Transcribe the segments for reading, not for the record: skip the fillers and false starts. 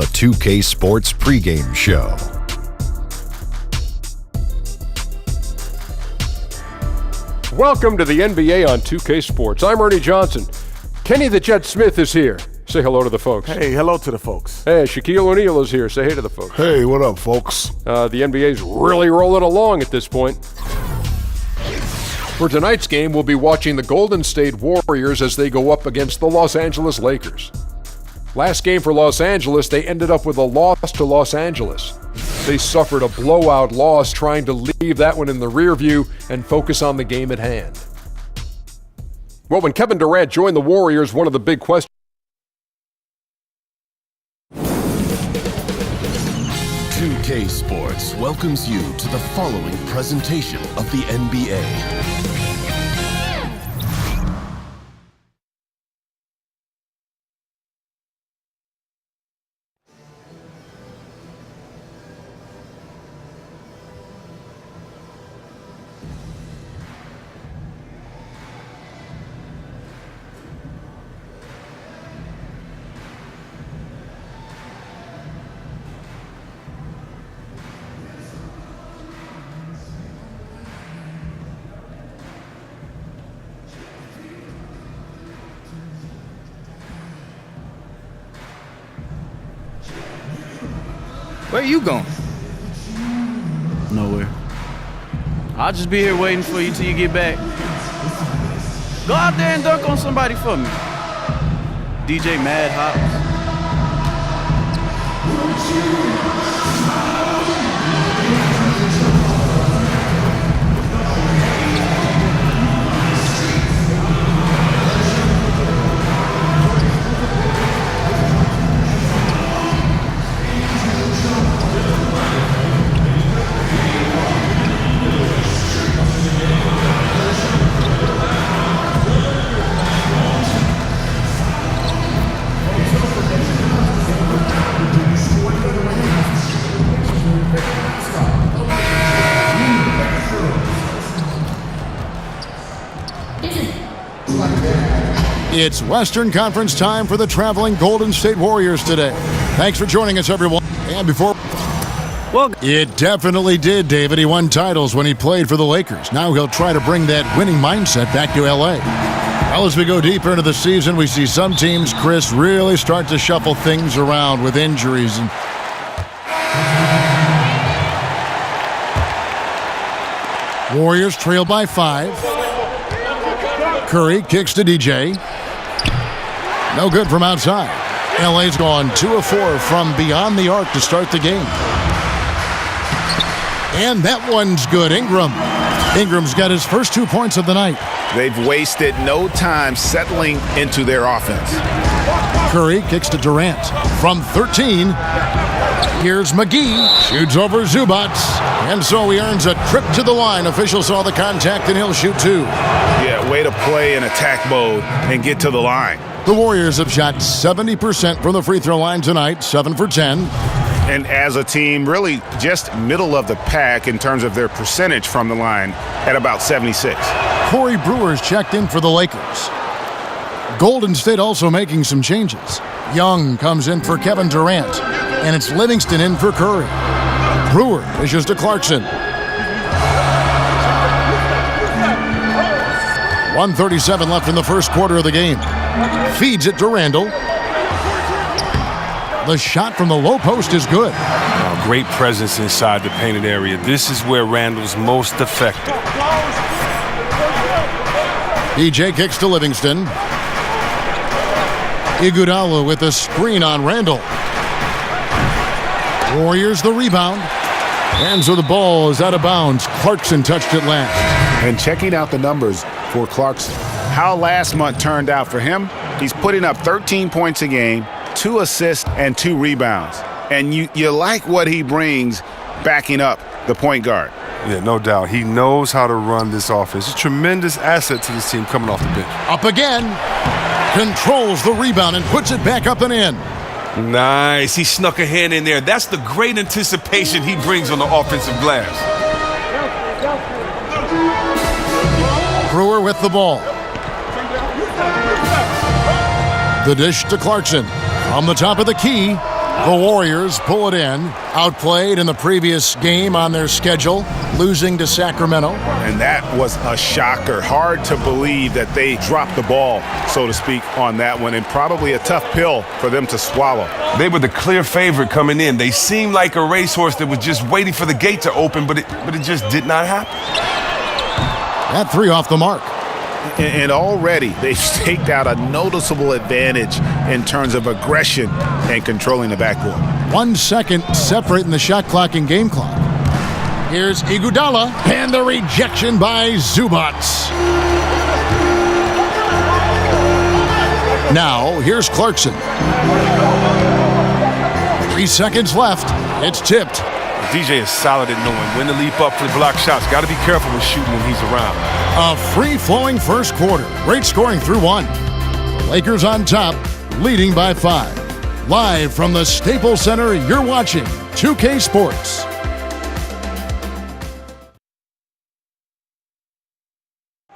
the 2K Sports pregame show. Welcome to the NBA on 2K Sports. I'm Ernie Johnson. Kenny the Jet Smith is here. Say hello to the folks. Hey, hello to the folks. Hey, Shaquille O'Neal is here. Say hey to the folks. Hey, what up, folks? The NBA's really rolling along at this point. For tonight's game, we'll be watching the Golden State Warriors as they go up against the Los Angeles Lakers. Last game for Los Angeles, they ended up with a loss to Los Angeles. They suffered a blowout loss, trying to leave that one in the rear view and focus on the game at hand. Well, when Kevin Durant joined the Warriors, one of the big questions 2K Sports welcomes you to the following presentation of the NBA. Where you going? Nowhere. I'll just be here waiting for you till you get back. Go out there and dunk on somebody for me. DJ Mad Hops. It's Western Conference time for the traveling Golden State Warriors today. Thanks for joining us, everyone. And before... Well, it definitely did, David. He won titles when he played for the Lakers. Now he'll try to bring that winning mindset back to L.A. Well, as we go deeper into the season, we see some teams, Chris, really start to shuffle things around with injuries. And Warriors trail by 5. Curry kicks to DJ. No good from outside. LA's gone 2 of 4 from beyond the arc to start the game. And that one's good. Ingram's got his first 2 points of the night. They've wasted no time settling into their offense. Curry kicks to Durant. From 13, here's McGee. Shoots over Zubac. And so he earns a trip to the line. Official saw the contact and he'll shoot 2. Yeah, way to play in attack mode and get to the line. The Warriors have shot 70% from the free throw line tonight, 7 for 10. And as a team, really just middle of the pack in terms of their percentage from the line at about 76. Corey Brewer's checked in for the Lakers. Golden State also making some changes. Young comes in for Kevin Durant, and it's Livingston in for Curry. Brewer dishes to Clarkson. 1:37 left in the first quarter of the game. Feeds it to Randall. The shot from the low post is good. Great presence inside the painted area. This is where Randall's most effective. DJ kicks to Livingston. Iguodala with a screen on Randall. Warriors the rebound. And so the ball is out of bounds. Clarkson touched it last. And checking out the numbers for Clarkson. How last month turned out for him, he's putting up 13 points a game, 2 assists, and 2 rebounds. And you like what he brings backing up the point guard. Yeah, no doubt. He knows how to run this offense. He's a tremendous asset to this team coming off the bench. Up again. Controls the rebound and puts it back up and in. Nice. He snuck a hand in there. That's the great anticipation he brings on the offensive glass. Brewer with the ball. The dish to Clarkson. From the top of the key. The Warriors pull it in, outplayed in the previous game on their schedule, losing to Sacramento. And that was a shocker. Hard to believe that they dropped the ball, so to speak, on that one, and probably a tough pill for them to swallow. They were the clear favorite coming in. They seemed like a racehorse that was just waiting for the gate to open, but it just did not happen. That three off the mark. And already they've staked out a noticeable advantage in terms of aggression and controlling the backcourt. 1 second separating the shot clock and game clock. Here's Iguodala, and the rejection by Zubac. Now, here's Clarkson. 3 seconds left. It's tipped. DJ is solid at knowing when to leap up for the block shots. Got to be careful with shooting when he's around. A free-flowing first quarter. Great scoring through 1. The Lakers on top, leading by 5. Live from the Staples Center, you're watching 2K Sports.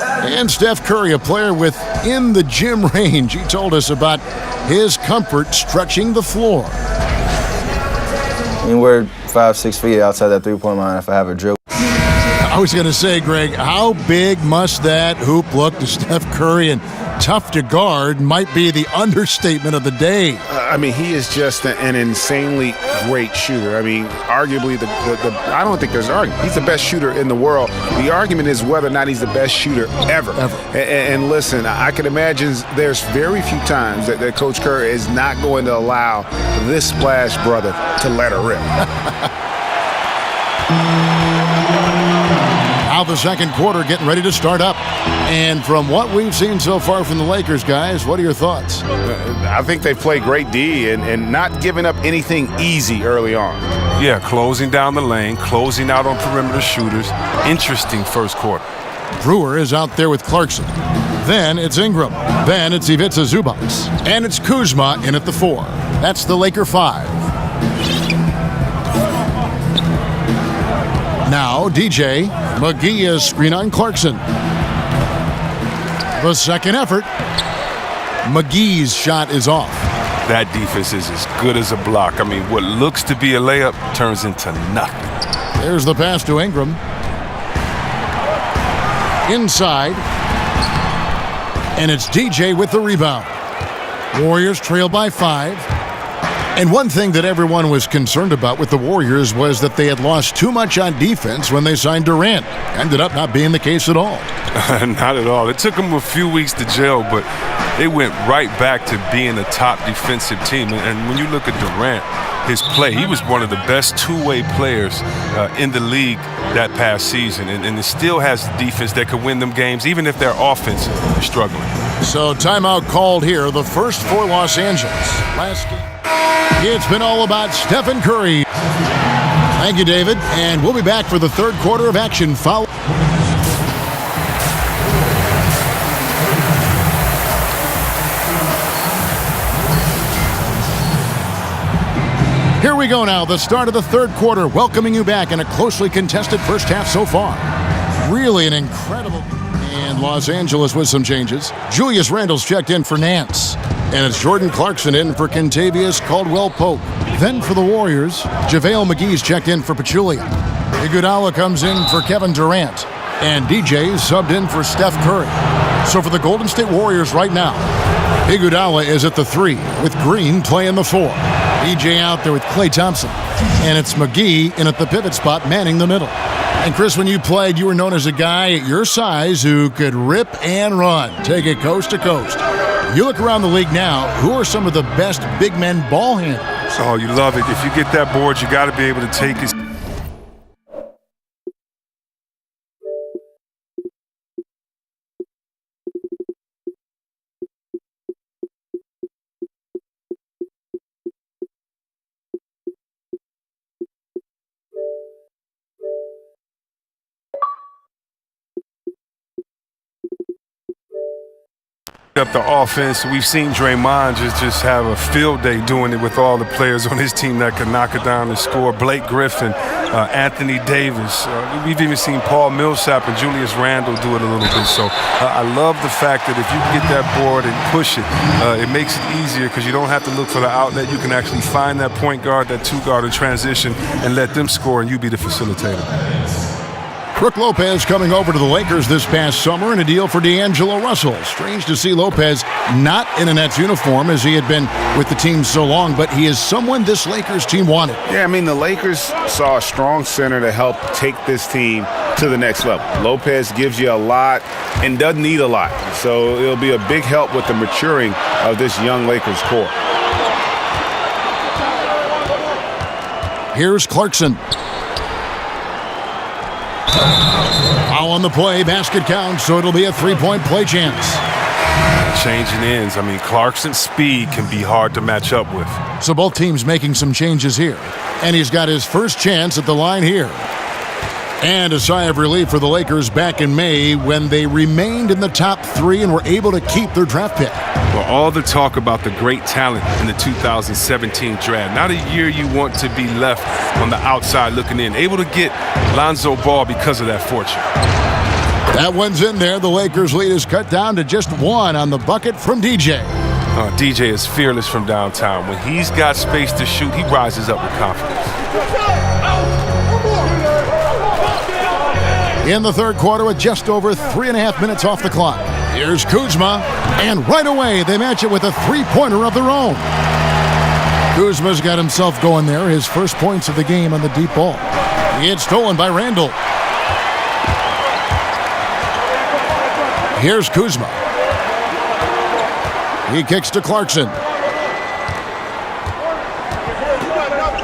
And Steph Curry, a player within the gym range. He told us about his comfort stretching the floor. I mean, we're 5-6 feet outside that three-point line if I have a dribble. I was going to say, Greg, how big must that hoop look to Steph Curry? And tough to guard might be the understatement of the day. I mean, he is just an insanely great shooter. I mean, arguably, I don't think there's an argument. He's the best shooter in the world. The argument is whether or not he's the best shooter ever. And listen, I can imagine there's very few times that Coach Curry is not going to allow this splash brother to let her rip. Now the second quarter getting ready to start up. And from what we've seen so far from the Lakers, guys, what are your thoughts? I think they played great D and not giving up anything easy early on. Yeah, closing down the lane, closing out on perimeter shooters. Interesting first quarter. Brewer is out there with Clarkson. Then it's Ingram. Then it's Ivica Zubac. And it's Kuzma in at the 4. That's the Laker 5. Now DJ McGee is screen on Clarkson. The second effort. McGee's shot is off. That defense is as good as a block. I mean, what looks to be a layup turns into nothing. There's the pass to Ingram. Inside. And it's DJ with the rebound. Warriors trail by 5. And one thing that everyone was concerned about with the Warriors was that they had lost too much on defense when they signed Durant. Ended up not being the case at all. Not at all. It took them a few weeks to gel, but they went right back to being a top defensive team. And when you look at Durant, his play, he was one of the best two-way players in the league that past season. And it still has defense that could win them games, even if their offense is struggling. So timeout called here, the first for Los Angeles. Last game. It's been all about Stephen Curry. Thank you, David. And we'll be back for the third quarter of action. Foul. Here we go now, the start of the third quarter, welcoming you back in a closely contested first half so far. Really an incredible... And Los Angeles with some changes. Julius Randle's checked in for Nance. And it's Jordan Clarkson in for Kentavious Caldwell-Pope. Then for the Warriors, JaVale McGee's checked in for Pachulia. Iguodala comes in for Kevin Durant. And DJ subbed in for Steph Curry. So for the Golden State Warriors right now, Iguodala is at the 3, with Green playing the 4. DJ out there with Klay Thompson. And it's McGee in at the pivot spot, manning the middle. And Chris, when you played, you were known as a guy at your size who could rip and run, take it coast to coast. You look around the league now, who are some of the best big men ball handlers? Oh, you love it. If you get that board, you got to be able to take it. up the offense. We've seen Draymond just have a field day doing it with all the players on his team that could knock it down and score. Blake Griffin, Anthony Davis. We've even seen Paul Millsap and Julius Randle do it a little bit. So I love the fact that if you get that board and push it, it makes it easier because you don't have to look for the outlet. You can actually find that point guard, that two guard in transition, and let them score, and you be the facilitator. Brook Lopez coming over to the Lakers this past summer in a deal for D'Angelo Russell. Strange to see Lopez not in a Nets uniform as he had been with the team so long, but he is someone this Lakers team wanted. Yeah, I mean, the Lakers saw a strong center to help take this team to the next level. Lopez gives you a lot and doesn't need a lot, so it'll be a big help with the maturing of this young Lakers core. Here's Clarkson. Foul on the play, basket counts, so it'll be a three-point play chance. Changing ends. I mean, Clarkson's speed can be hard to match up with. So both teams making some changes here. And he's got his first chance at the line here. And a sigh of relief for the Lakers back in May when they remained in the top three and were able to keep their draft pick. Well, all the talk about the great talent in the 2017 draft. Not a year you want to be left on the outside looking in. Able to get Lonzo Ball because of that fortune. That one's in there. The Lakers' lead is cut down to just one on the bucket from DJ. DJ is fearless from downtown. When he's got space to shoot, he rises up with confidence. In the third quarter with just over 3.5 minutes off the clock. Here's Kuzma, and right away they match it with a three-pointer of their own. Kuzma's got himself going there, his first points of the game on the deep ball. He had stolen by Randle. Here's Kuzma. He kicks to Clarkson.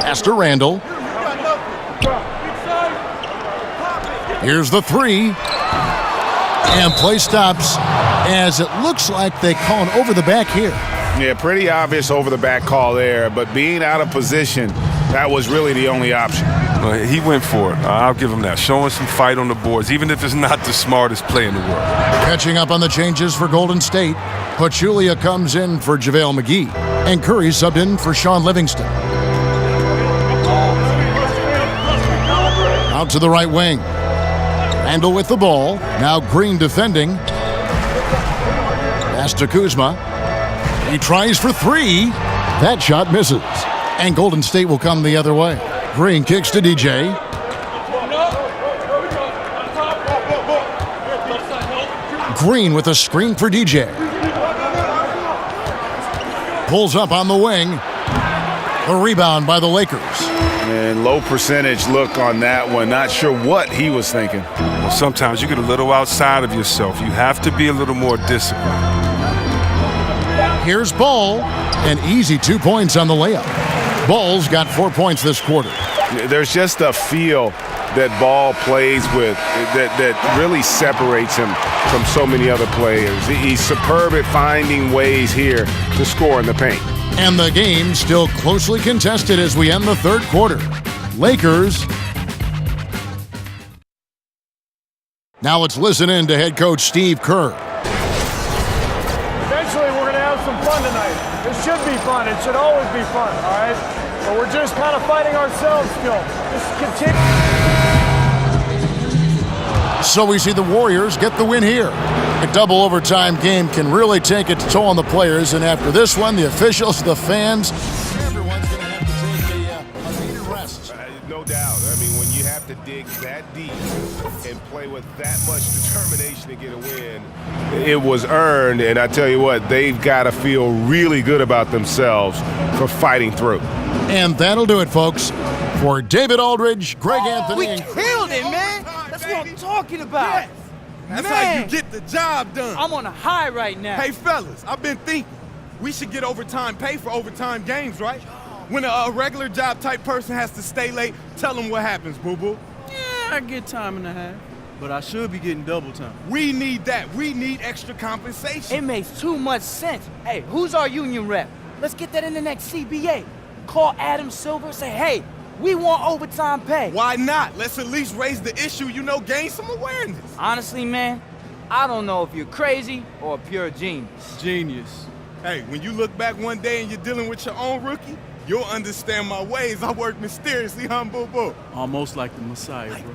Pass to Randle. Here's the three. And play stops as it looks like they call an over the back here. Yeah, pretty obvious over the back call there, but being out of position, that was really the only option. He went for it. I'll give him that. Showing some fight on the boards, even if it's not the smartest play in the world. Catching up on the changes for Golden State, Pachulia comes in for JaVale McGee, and Curry subbed in for Sean Livingston. Out to the right wing. Randle with the ball. Now Green defending. Pass to Kuzma. He tries for three. That shot misses. And Golden State will come the other way. Green kicks to DJ. Green with a screen for DJ. Pulls up on the wing. A rebound by the Lakers. And low percentage look on that one. Not sure what he was thinking. Well, sometimes you get a little outside of yourself. You have to be a little more disciplined. Here's Ball. An easy 2 points on the layup. Ball's got 4 points this quarter. There's just a feel that Ball plays with that really separates him from so many other players. He's superb at finding ways here to score in the paint. And the game still closely contested as we end the third quarter. Lakers. Now let's listen in to head coach Steve Kerr. Eventually we're going to have some fun tonight. It should be fun. It should always be fun, all right? But we're just kind of fighting ourselves still. Just continue. So we see the Warriors get the win here. A double overtime game can really take its toll on the players, and after this one, the officials, the fans, everyone's going to have to take a needed rest. No doubt. I mean, when you have to dig that deep and play with that much determination to get a win, it was earned, and I tell you what, they've got to feel really good about themselves for fighting through. And that'll do it, folks. For David Aldridge, Greg Anthony, we killed it, man. That's what I'm talking about. That's how you get the job done. I'm on a high right now. Hey, fellas, I've been thinking. We should get overtime pay for overtime games, right? When a regular job type person has to stay late, tell them what happens, boo-boo. Yeah, I get time and a half, but I should be getting double time. We need that. We need extra compensation. It makes too much sense. Hey, who's our union rep? Let's get that in the next CBA. Call Adam Silver, say, hey, we want overtime pay. Why not? Let's at least raise the issue, gain some awareness. Honestly, man, I don't know if you're crazy or a pure genius. Genius. Hey, when you look back one day and you're dealing with your own rookie, you'll understand my ways. I work mysteriously, huh, boo-boo? Almost like the Messiah, bro.